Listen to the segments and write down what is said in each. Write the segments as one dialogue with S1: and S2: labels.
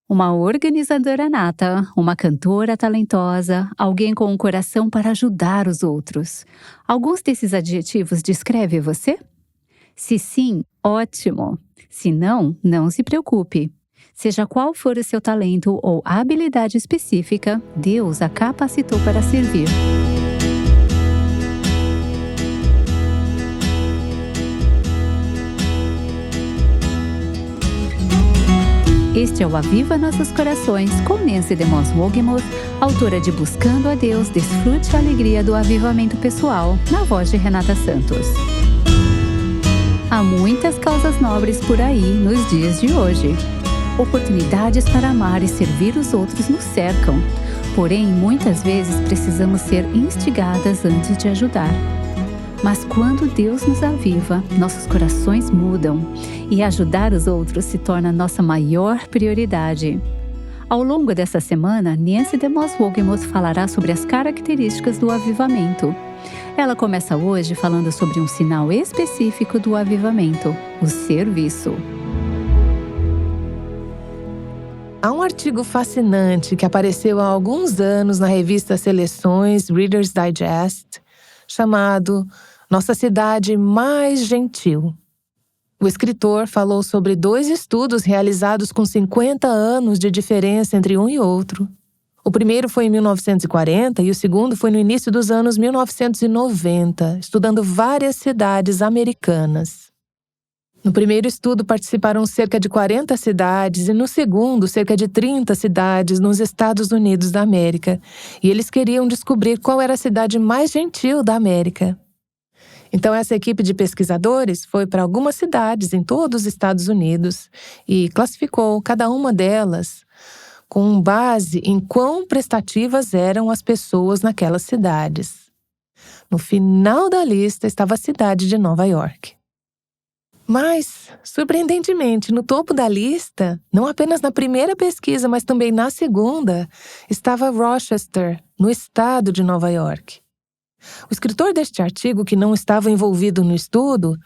S1: Uma organizadora nata, uma cantora talentosa, alguém com um coração para ajudar os outros. Alguns desses adjetivos descrevem você? Se sim, ótimo. Se não, não se preocupe. Seja qual for o seu talento ou habilidade específica, Deus a capacitou para servir. Este é o Aviva Nossos Corações, com Nancy DeMoss Wogemuth, autora de Buscando a Deus, Desfrute a Alegria do Avivamento Pessoal, na voz de Renata Santos. Há muitas causas nobres por aí nos dias de hoje. Oportunidades para amar e servir os outros nos cercam. Porém, muitas vezes precisamos ser instigadas antes de ajudar. Mas quando Deus nos aviva, nossos corações mudam e ajudar os outros se torna nossa maior prioridade. Ao longo dessa semana, Nancy DeMoss Wogemuth falará sobre as características do avivamento. Ela começa hoje falando sobre um sinal específico do avivamento, o serviço.
S2: Há um artigo fascinante que apareceu há alguns anos na revista Seleções Reader's Digest, chamado Nossa Cidade Mais Gentil. O escritor falou sobre 2 estudos realizados com 50 anos de diferença entre um e outro. O primeiro foi em 1940 e o segundo foi no início dos anos 1990, estudando várias cidades americanas. No primeiro estudo participaram cerca de 40 cidades e no segundo cerca de 30 cidades nos Estados Unidos da América. E eles queriam descobrir qual era a cidade mais gentil da América. Então essa equipe de pesquisadores foi para algumas cidades em todos os Estados Unidos e classificou cada uma delas com base em quão prestativas eram as pessoas naquelas cidades. No final da lista estava a cidade de Nova York. Mas, surpreendentemente, no topo da lista, não apenas na primeira pesquisa, mas também na segunda, estava Rochester, no estado de Nova York. O escritor deste artigo, que não estava envolvido no estudo,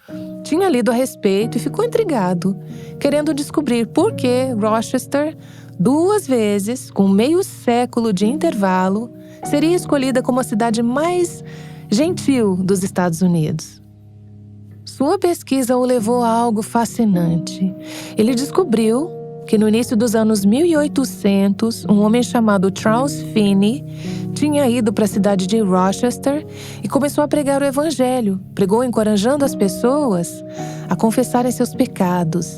S2: tinha lido a respeito e ficou intrigado, querendo descobrir por que Rochester, 2 vezes, com meio século de intervalo, seria escolhida como a cidade mais gentil dos Estados Unidos. Sua pesquisa o levou a algo fascinante. Ele descobriu que no início dos anos 1800, um homem chamado Charles Finney tinha ido para a cidade de Rochester e começou a pregar o evangelho. Pregou encorajando as pessoas a confessarem seus pecados.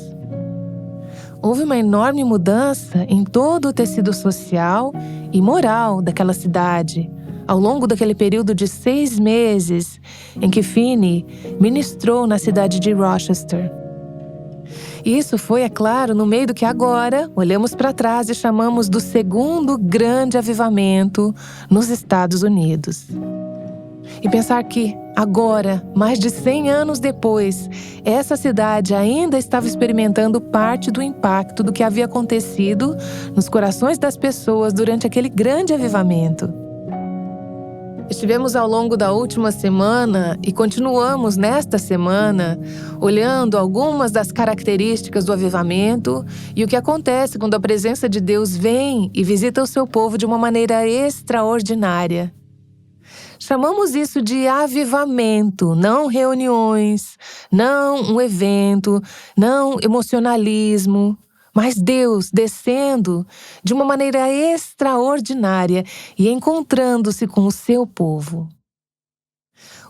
S2: Houve uma enorme mudança em todo o tecido social e moral daquela cidade, ao longo daquele período de 6 meses em que Finney ministrou na cidade de Rochester. Isso foi, é claro, no meio do que agora olhamos para trás e chamamos do segundo grande avivamento nos Estados Unidos. E pensar que, agora, mais de 100 anos depois, essa cidade ainda estava experimentando parte do impacto do que havia acontecido nos corações das pessoas durante aquele grande avivamento. Estivemos ao longo da última semana e continuamos nesta semana olhando algumas das características do avivamento e o que acontece quando a presença de Deus vem e visita o seu povo de uma maneira extraordinária. Chamamos isso de avivamento, não reuniões, não um evento, não emocionalismo. Mas Deus descendo de uma maneira extraordinária e encontrando-se com o seu povo.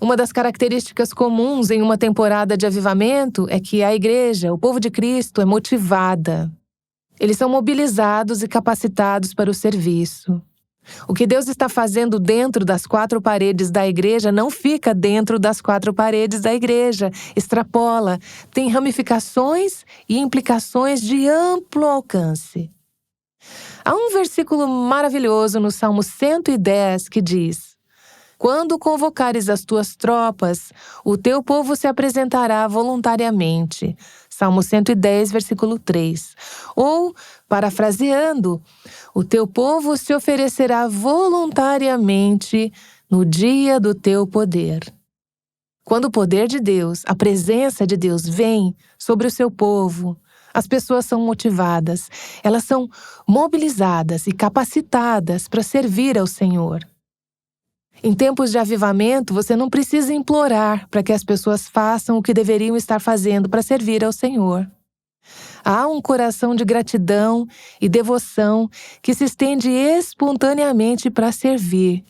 S2: Uma das características comuns em uma temporada de avivamento é que a igreja, o povo de Cristo, é motivada. Eles são mobilizados e capacitados para o serviço. O que Deus está fazendo dentro das 4 paredes da igreja não fica dentro das 4 paredes da igreja, extrapola, tem ramificações e implicações de amplo alcance. Há um versículo maravilhoso no Salmo 110 que diz: Quando convocares as tuas tropas, o teu povo se apresentará voluntariamente. Salmo 110, versículo 3. Ou, parafraseando, o teu povo se oferecerá voluntariamente no dia do teu poder. Quando o poder de Deus, a presença de Deus vem sobre o seu povo, As pessoas são motivadas, elas são mobilizadas e capacitadas para servir ao Senhor. Em tempos de avivamento, você não precisa implorar para que as pessoas façam o que deveriam estar fazendo para servir ao Senhor. Há um coração de gratidão e devoção que se estende espontaneamente para servir.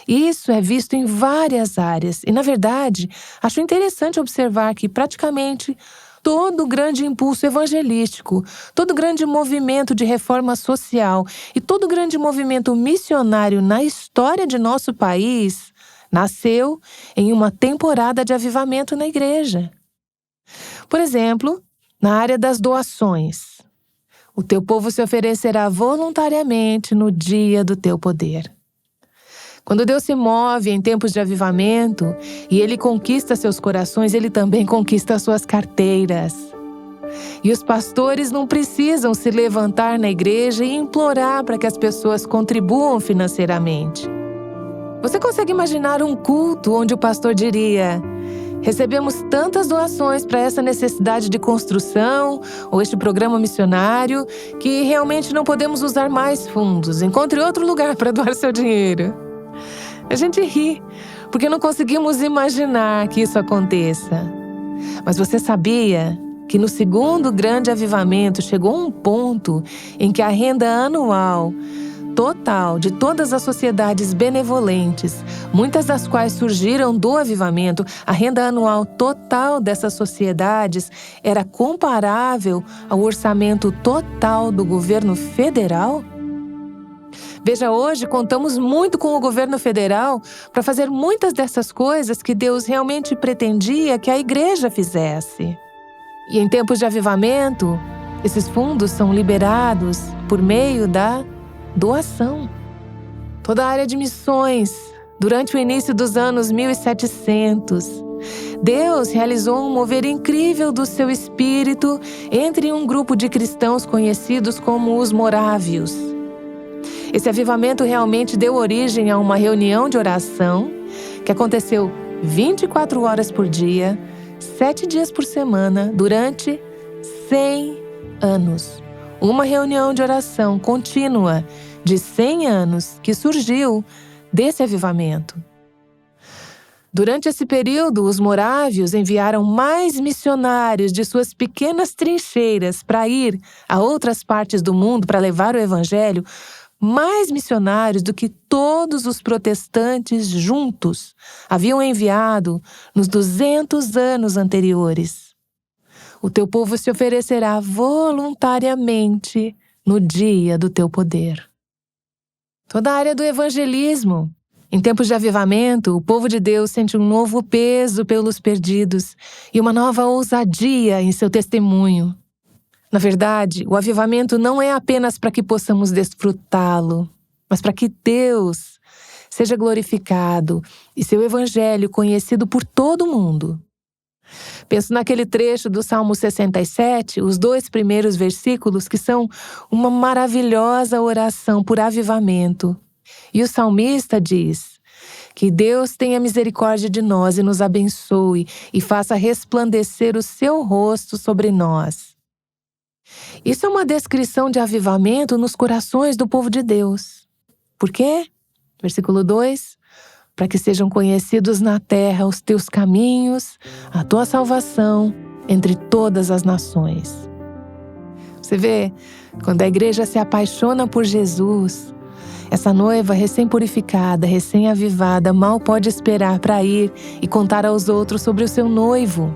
S2: Isso é visto em várias áreas e, na verdade, acho interessante observar que praticamente todo grande impulso evangelístico, todo grande movimento de reforma social e todo grande movimento missionário na história de nosso país nasceu em uma temporada de avivamento na igreja. Por exemplo, na área das doações. O teu povo se oferecerá voluntariamente no dia do teu poder. Quando Deus se move em tempos de avivamento e Ele conquista seus corações, Ele também conquista suas carteiras. E os pastores não precisam se levantar na igreja e implorar para que as pessoas contribuam financeiramente. Você consegue imaginar um culto onde o pastor diria: recebemos tantas doações para essa necessidade de construção ou este programa missionário que realmente não podemos usar mais fundos. Encontre outro lugar para doar seu dinheiro. A gente ri, porque não conseguimos imaginar que isso aconteça. Mas você sabia que no segundo grande avivamento chegou um ponto em que a renda anual total de todas as sociedades benevolentes, muitas das quais surgiram do avivamento, a renda anual total dessas sociedades era comparável ao orçamento total do governo federal? Veja, hoje contamos muito com o governo federal para fazer muitas dessas coisas que Deus realmente pretendia que a igreja fizesse. E em tempos de avivamento, esses fundos são liberados por meio da doação. Toda a área de missões, durante o início dos anos 1700, Deus realizou um mover incrível do seu espírito entre um grupo de cristãos conhecidos como os morávios. Esse avivamento realmente deu origem a uma reunião de oração que aconteceu 24 horas por dia, 7 dias por semana, durante 100 anos. Uma reunião de oração contínua de 100 anos que surgiu desse avivamento. Durante esse período, os morávios enviaram mais missionários de suas pequenas trincheiras para ir a outras partes do mundo para levar o evangelho, mais missionários do que todos os protestantes juntos haviam enviado nos 200 anos anteriores. O teu povo se oferecerá voluntariamente no dia do teu poder. Toda a área do evangelismo. Em tempos de avivamento, o povo de Deus sente um novo peso pelos perdidos e uma nova ousadia em seu testemunho. Na verdade, o avivamento não é apenas para que possamos desfrutá-lo, mas para que Deus seja glorificado e seu evangelho conhecido por todo mundo. Penso naquele trecho do Salmo 67, os 2 primeiros versículos, que são uma maravilhosa oração por avivamento. E o salmista diz: que Deus tenha misericórdia de nós e nos abençoe e faça resplandecer o seu rosto sobre nós. Isso é uma descrição de avivamento nos corações do povo de Deus. Por quê? Versículo 2. Para que sejam conhecidos na terra os teus caminhos, a tua salvação entre todas as nações. Você vê, quando a igreja se apaixona por Jesus, essa noiva recém-purificada, recém-avivada, mal pode esperar para ir e contar aos outros sobre o seu noivo.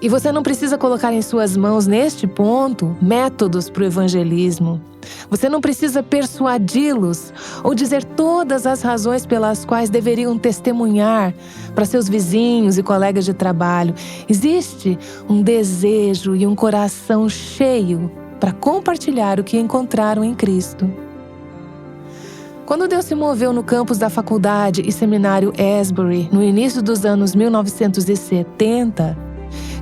S2: E você não precisa colocar em suas mãos, neste ponto, métodos para o evangelismo. Você não precisa persuadi-los ou dizer todas as razões pelas quais deveriam testemunhar para seus vizinhos e colegas de trabalho. Existe um desejo e um coração cheio para compartilhar o que encontraram em Cristo. Quando Deus se moveu no campus da faculdade e seminário Asbury, no início dos anos 1970,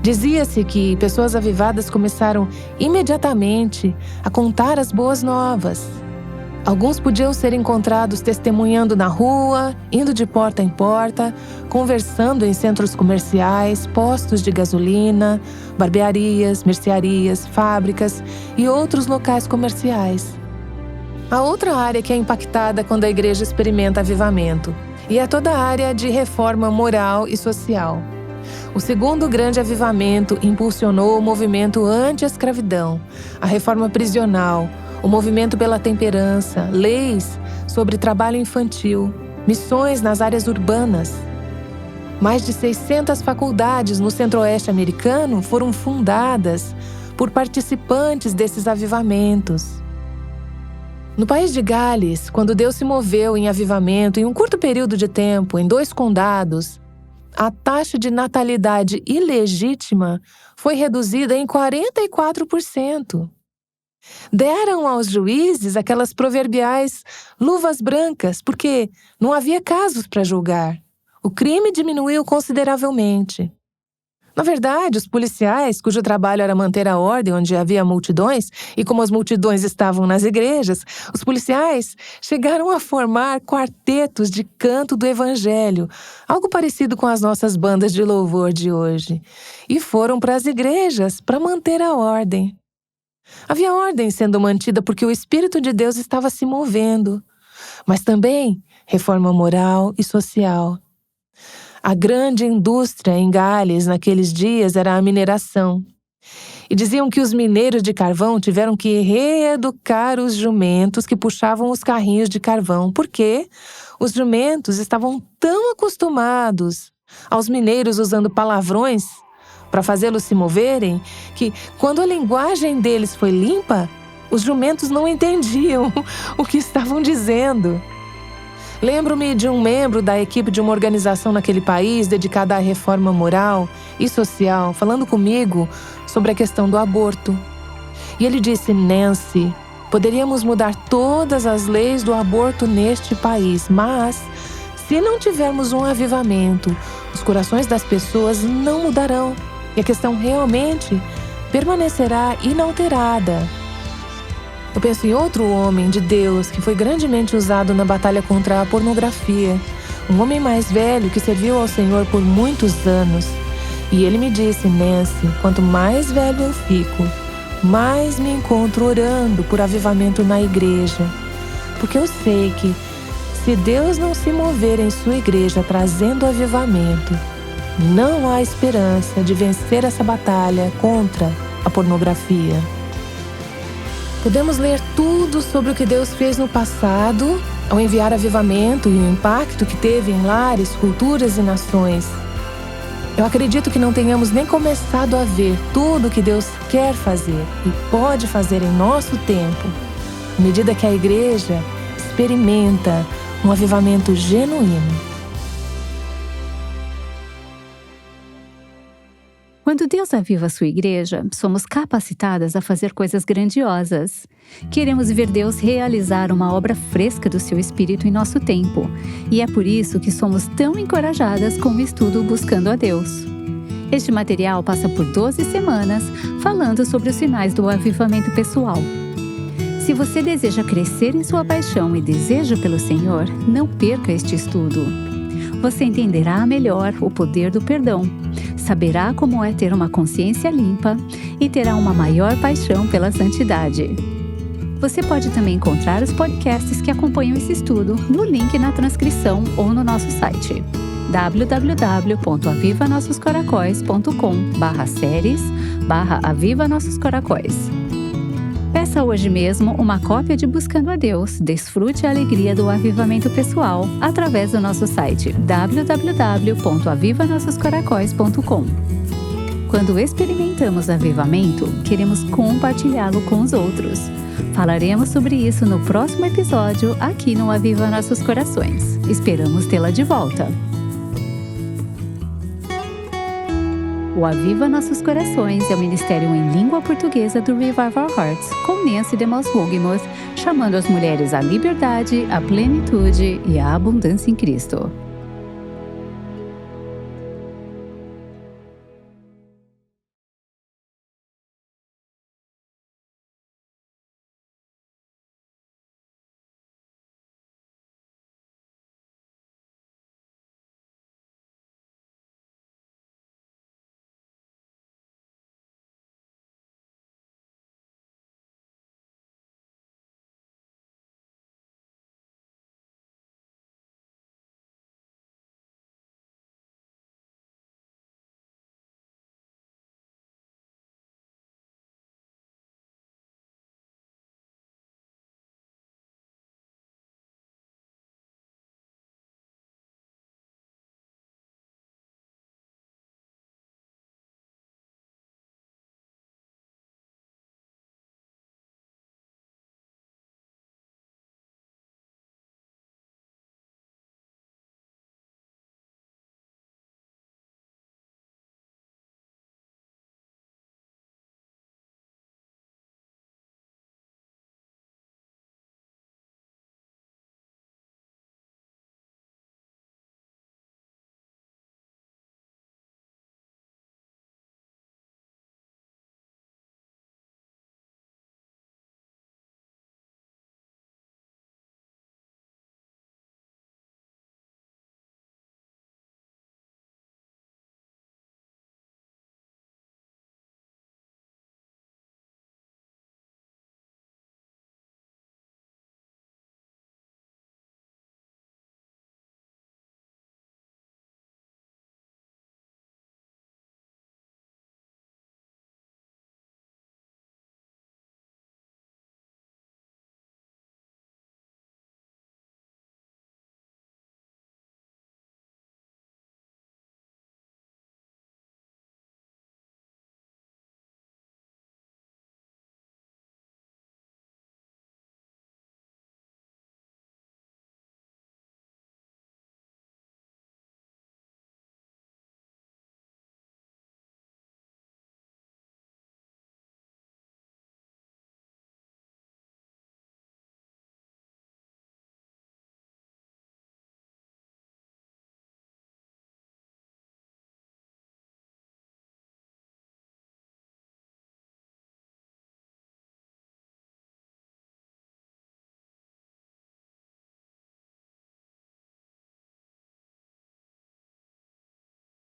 S2: dizia-se que pessoas avivadas começaram imediatamente a contar as boas novas. Alguns podiam ser encontrados testemunhando na rua, indo de porta em porta, conversando em centros comerciais, postos de gasolina, barbearias, mercearias, fábricas e outros locais comerciais. A outra área que é impactada quando a igreja experimenta avivamento, e é toda a área de reforma moral e social. O segundo grande avivamento impulsionou o movimento anti-escravidão, a reforma prisional, o movimento pela temperança, leis sobre trabalho infantil, missões nas áreas urbanas. Mais de 600 faculdades no centro-oeste americano foram fundadas por participantes desses avivamentos. No país de Gales, quando Deus se moveu em avivamento em um curto período de tempo, em 2 condados, a taxa de natalidade ilegítima foi reduzida em 44%. Deram aos juízes aquelas proverbiais luvas brancas, porque não havia casos para julgar. O crime diminuiu consideravelmente. Na verdade, os policiais, cujo trabalho era manter a ordem onde havia multidões, e como as multidões estavam nas igrejas, os policiais chegaram a formar quartetos de canto do evangelho, algo parecido com as nossas bandas de louvor de hoje, e foram para as igrejas para manter a ordem. Havia ordem sendo mantida porque o Espírito de Deus estava se movendo, mas também reforma moral e social. A grande indústria em Gales naqueles dias era a mineração. E diziam que os mineiros de carvão tiveram que reeducar os jumentos que puxavam os carrinhos de carvão, porque os jumentos estavam tão acostumados aos mineiros usando palavrões para fazê-los se moverem, que quando a linguagem deles foi limpa, os jumentos não entendiam o que estavam dizendo. Lembro-me de um membro da equipe de uma organização naquele país dedicada à reforma moral e social, falando comigo sobre a questão do aborto. E ele disse: Nancy, poderíamos mudar todas as leis do aborto neste país, mas se não tivermos um avivamento, os corações das pessoas não mudarão e a questão realmente permanecerá inalterada. Eu penso em outro homem de Deus que foi grandemente usado na batalha contra a pornografia. Um homem mais velho que serviu ao Senhor por muitos anos. E ele me disse: Nancy, quanto mais velho eu fico, mais me encontro orando por avivamento na igreja. Porque eu sei que, se Deus não se mover em sua igreja trazendo avivamento, não há esperança de vencer essa batalha contra a pornografia. Podemos ler tudo sobre o que Deus fez no passado ao enviar avivamento e o impacto que teve em lares, culturas e nações. Eu acredito que não tenhamos nem começado a ver tudo o que Deus quer fazer e pode fazer em nosso tempo, à medida que a igreja experimenta um avivamento genuíno.
S1: Quando Deus aviva a sua igreja, somos capacitadas a fazer coisas grandiosas. Queremos ver Deus realizar uma obra fresca do seu Espírito em nosso tempo. E é por isso que somos tão encorajadas com o estudo Buscando a Deus. Este material passa por 12 semanas falando sobre os sinais do avivamento pessoal. Se você deseja crescer em sua paixão e desejo pelo Senhor, não perca este estudo. Você entenderá melhor o poder do perdão, saberá como é ter uma consciência limpa e terá uma maior paixão pela santidade. Você pode também encontrar os podcasts que acompanham esse estudo no link na transcrição ou no nosso site www.avivanossoscoracóis.com/séries/Aviva Nossos Coracóis. Peça hoje mesmo uma cópia de Buscando a Deus, desfrute a alegria do avivamento pessoal através do nosso site www.avivanossoscoracóis.com. Quando experimentamos avivamento, queremos compartilhá-lo com os outros. Falaremos sobre isso no próximo episódio aqui no Aviva Nossos Corações. Esperamos tê-la de volta. O Aviva Nossos Corações é o ministério em língua portuguesa do Revive Our Hearts, com Nancy DeMoss Wogemuth, chamando as mulheres à liberdade, à plenitude e à abundância em Cristo.